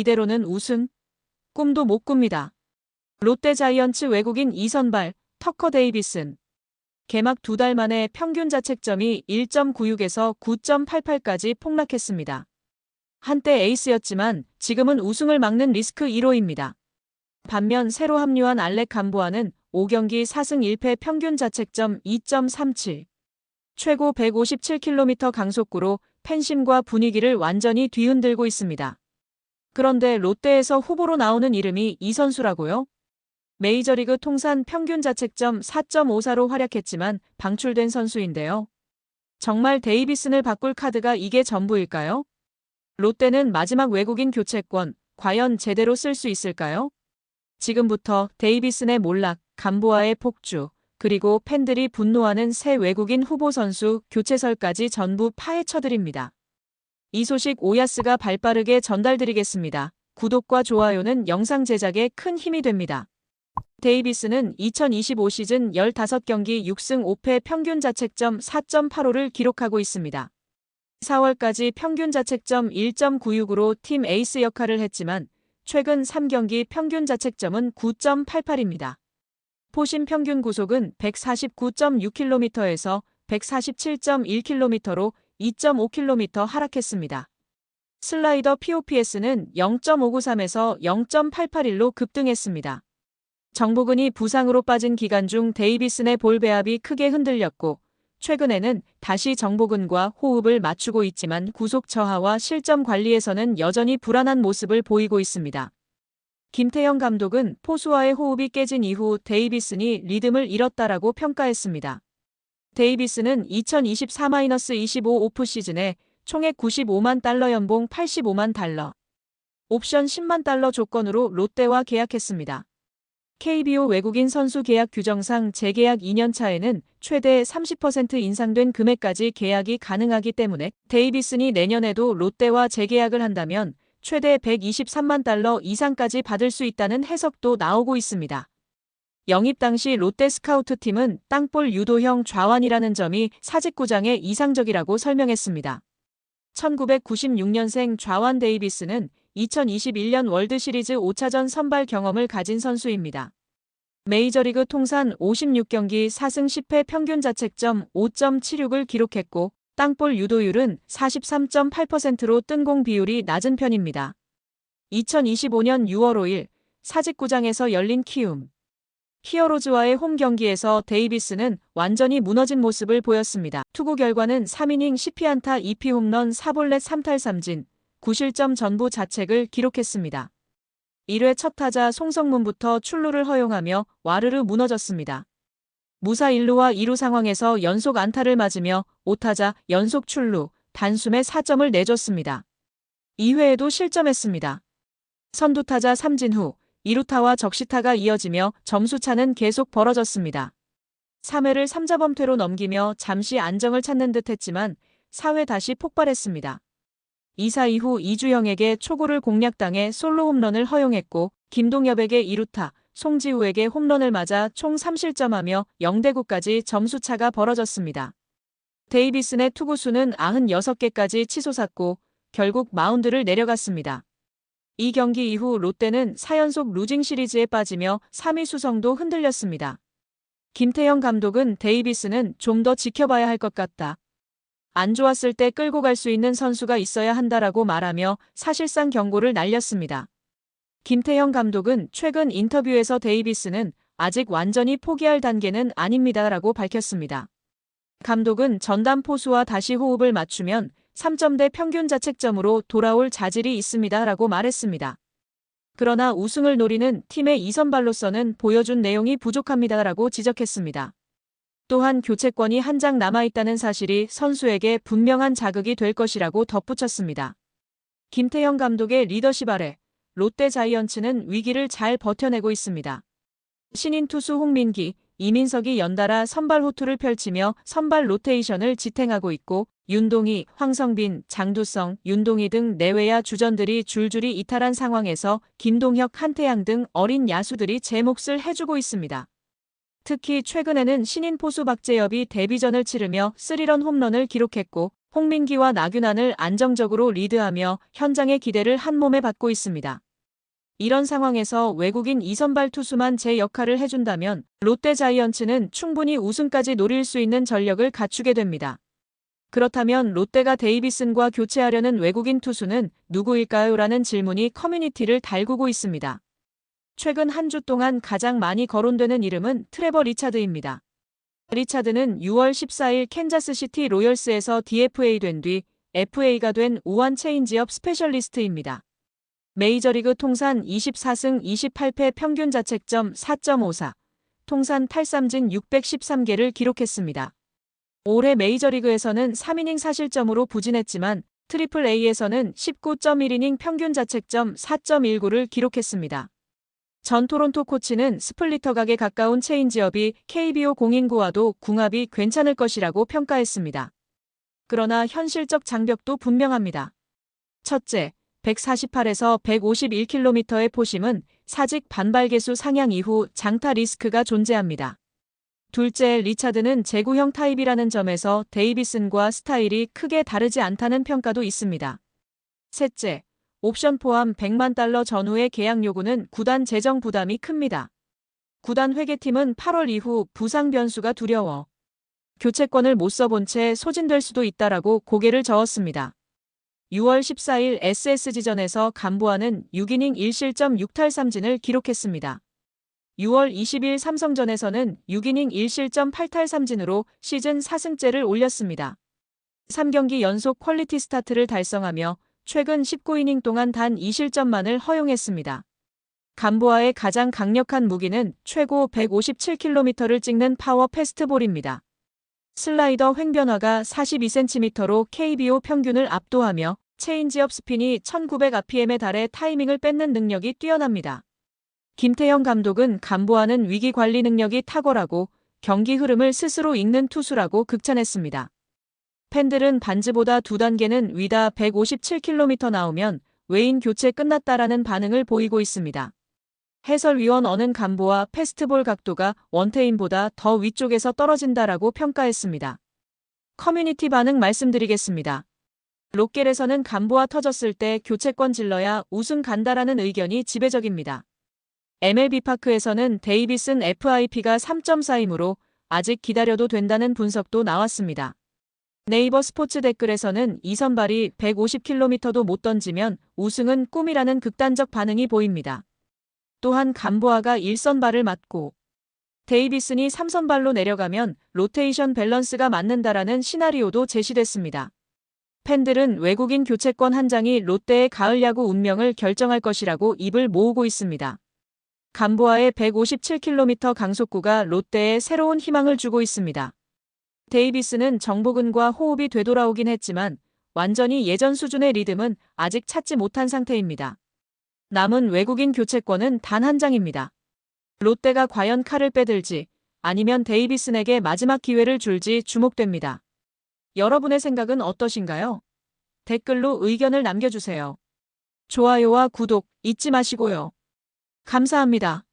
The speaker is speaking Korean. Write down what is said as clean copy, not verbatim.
이대로는 우승? 꿈도 못 꿉니다. 롯데 자이언츠 외국인 2선발 터커 데이비슨. 개막 2달 만에 평균 자책점이 1.96에서 9.88까지 폭락했습니다. 한때 에이스였지만 지금은 우승을 막는 리스크 1호입니다. 반면 새로 합류한 알렉 감보아는 5경기 4승 1패 평균 자책점 2.37. 최고 157km 강속구로 팬심과 분위기를 완전히 뒤흔들고 있습니다. 그런데 롯데에서 후보로 나오는 이름이 이 선수라고요? 메이저리그 통산 평균 자책점 4.54로 활약했지만 방출된 선수인데요. 정말 데이비슨을 바꿀 카드가 이게 전부일까요? 롯데는 마지막 외국인 교체권, 과연 제대로 쓸 수 있을까요? 지금부터 데이비슨의 몰락, 감보아의 폭주, 그리고 팬들이 분노하는 새 외국인 후보 선수 교체설까지 전부 파헤쳐드립니다. 이 소식 오야스가 발빠르게 전달드리겠습니다. 구독과 좋아요는 영상 제작에 큰 힘이 됩니다. 데이비스는 2025 시즌 15경기 6승 5패 평균 자책점 4.85를 기록하고 있습니다. 4월까지 평균 자책점 1.96으로 팀 에이스 역할을 했지만 최근 3경기 평균 자책점은 9.88입니다. 포심 평균 구속은 149.6km에서 147.1km로 2.5km 하락했습니다. 슬라이더 POPS는 0.593에서 0.881로 급등했습니다. 정보근이 부상으로 빠진 기간 중 데이비슨의 볼 배합이 크게 흔들렸고 최근에는 다시 정보근과 호흡을 맞추고 있지만 구속 저하와 실점 관리에서는 여전히 불안한 모습을 보이고 있습니다. 김태형 감독은 포수와의 호흡이 깨진 이후 데이비슨이 리듬을 잃었다라고 평가했습니다. 데이비슨은 2024-25 오프 시즌에 총액 95만 달러 연봉 85만 달러, 옵션 10만 달러 조건으로 롯데와 계약했습니다. KBO 외국인 선수 계약 규정상 재계약 2년 차에는 최대 30% 인상된 금액까지 계약이 가능하기 때문에 데이비슨이 내년에도 롯데와 재계약을 한다면 최대 123만 달러 이상까지 받을 수 있다는 해석도 나오고 있습니다. 영입 당시 롯데 스카우트팀은 땅볼 유도형 좌완이라는 점이 사직구장에 이상적이라고 설명했습니다. 1996년생 좌완 데이비스는 2021년 월드시리즈 5차전 선발 경험을 가진 선수입니다. 메이저리그 통산 56경기 4승 10패 평균 자책점 5.76을 기록했고 땅볼 유도율은 43.8%로 뜬공 비율이 낮은 편입니다. 2025년 6월 5일 사직구장에서 열린 키움 히어로즈와의 홈 경기에서 데이비스는 완전히 무너진 모습을 보였습니다. 투구 결과는 3이닝 10피안타 2피 홈런 4볼넷 3탈 3진, 9실점 전부 자책을 기록했습니다. 1회 첫 타자 송성문부터 출루를 허용하며 와르르 무너졌습니다. 무사 1루와 2루 상황에서 연속 안타를 맞으며 5타자 연속 출루, 단숨에 4점을 내줬습니다. 2회에도 실점했습니다. 선두타자 삼진후 2루타와 적시타가 이어지며 점수차는 계속 벌어졌습니다. 3회를 3자범퇴로 넘기며 잠시 안정을 찾는 듯 했지만 4회 다시 폭발했습니다. 2사 이후 이주영에게 초구를 공략당해 솔로 홈런을 허용했고 김동엽에게 2루타, 송지우에게 홈런을 맞아 총 3실점하며 0대9까지 점수차가 벌어졌습니다. 데이비슨의 투구수는 96개까지 치솟았고 결국 마운드를 내려갔습니다. 이 경기 이후 롯데는 4연속 루징 시리즈에 빠지며 3위 수성도 흔들렸습니다. 김태형 감독은 데이비스는 좀 더 지켜봐야 할 것 같다. 안 좋았을 때 끌고 갈 수 있는 선수가 있어야 한다라고 말하며 사실상 경고를 날렸습니다. 김태형 감독은 최근 인터뷰에서 데이비스는 아직 완전히 포기할 단계는 아닙니다라고 밝혔습니다. 감독은 전담 포수와 다시 호흡을 맞추면 3점대 평균 자책점으로 돌아올 자질이 있습니다라고 말했습니다. 그러나 우승을 노리는 팀의 2선발로서는 보여준 내용이 부족합니다라고 지적했습니다. 또한 교체권이 한 장 남아있다는 사실이 선수에게 분명한 자극이 될 것이라고 덧붙였습니다. 김태형 감독의 리더십 아래 롯데 자이언츠는 위기를 잘 버텨내고 있습니다. 신인 투수 홍민기, 이민석이 연달아 선발 호투를 펼치며 선발 로테이션을 지탱하고 있고 윤동희, 황성빈, 장두성, 윤동희 등 내외야 주전들이 줄줄이 이탈한 상황에서 김동혁, 한태양 등 어린 야수들이 제 몫을 해주고 있습니다. 특히 최근에는 신인 포수 박재엽이 데뷔전을 치르며 3런 홈런을 기록했고 홍민기와 나균안을 안정적으로 리드하며 현장의 기대를 한몸에 받고 있습니다. 이런 상황에서 외국인 2선발 투수만 제 역할을 해준다면 롯데 자이언츠는 충분히 우승까지 노릴 수 있는 전력을 갖추게 됩니다. 그렇다면 롯데가 데이비슨과 교체하려는 외국인 투수는 누구일까요? 라는 질문이 커뮤니티를 달구고 있습니다. 최근 한 주 동안 가장 많이 거론되는 이름은 트레버 리차드입니다. 리차드는 6월 14일 캔자스시티 로열스에서 DFA 된 뒤 FA가 된 우완 체인지업 스페셜리스트입니다. 메이저리그 통산 24승 28패 평균 자책점 4.54, 통산 탈삼진 613개를 기록했습니다. 올해 메이저리그에서는 3이닝 사실점으로 부진했지만 AAA에서는 19.1이닝 평균 자책점 4.19를 기록했습니다. 전 토론토 코치는 스플리터 각에 가까운 체인지업이 KBO 공인구와도 궁합이 괜찮을 것이라고 평가했습니다. 그러나 현실적 장벽도 분명합니다. 첫째, 148에서 151km의 포심은 사직 반발 개수 상향 이후 장타 리스크가 존재합니다. 둘째, 리차드는 제구형 타입이라는 점에서 데이비슨과 스타일이 크게 다르지 않다는 평가도 있습니다. 셋째, 옵션 포함 $100만 전후의 계약 요구는 구단 재정 부담이 큽니다. 구단 회계팀은 8월 이후 부상 변수가 두려워 교체권을 못 써본 채 소진될 수도 있다라고 고개를 저었습니다. 6월 14일 SSG전에서 감보아는 6이닝 1실점 6탈삼진을 기록했습니다. 6월 20일 삼성전에서는 6이닝 1실점 8탈삼진으로 시즌 4승째를 올렸습니다. 3경기 연속 퀄리티 스타트를 달성하며 최근 19이닝 동안 단 2실점만을 허용했습니다. 감보아의 가장 강력한 무기는 최고 157km를 찍는 파워 패스트볼입니다. 슬라이더 횡변화가 42cm로 KBO 평균을 압도하며 체인지업 스핀이 1900rpm에 달해 타이밍을 뺏는 능력이 뛰어납니다. 김태형 감독은 감보아는 위기 관리 능력이 탁월하고 경기 흐름을 스스로 읽는 투수라고 극찬했습니다. 팬들은 반즈보다 2단계는 위다 157km 나오면 외인 교체 끝났다라는 반응을 보이고 있습니다. 해설위원 어는 감보아 패스트볼 각도가 원테임보다 더 위쪽에서 떨어진다라고 평가했습니다. 커뮤니티 반응 말씀드리겠습니다. 롯겔에서는 감보아 터졌을 때 교체권 질러야 우승 간다라는 의견이 지배적입니다. MLB파크에서는 데이비슨 FIP가 3.4이므로 아직 기다려도 된다는 분석도 나왔습니다. 네이버 스포츠 댓글에서는 이 선발이 150km도 못 던지면 우승은 꿈이라는 극단적 반응이 보입니다. 또한 감보아가 1선발을 맡고 데이비슨이 3선발로 내려가면 로테이션 밸런스가 맞는다라는 시나리오도 제시됐습니다. 팬들은 외국인 교체권 한 장이 롯데의 가을 야구 운명을 결정할 것이라고 입을 모으고 있습니다. 감보아의 157km 강속구가 롯데에 새로운 희망을 주고 있습니다. 데이비스는 정보근과 호흡이 되돌아오긴 했지만 완전히 예전 수준의 리듬은 아직 찾지 못한 상태입니다. 남은 외국인 교체권은 단 한 장입니다. 롯데가 과연 칼을 빼들지 아니면 데이비슨에게 마지막 기회를 줄지 주목됩니다. 여러분의 생각은 어떠신가요? 댓글로 의견을 남겨주세요. 좋아요와 구독 잊지 마시고요. 감사합니다.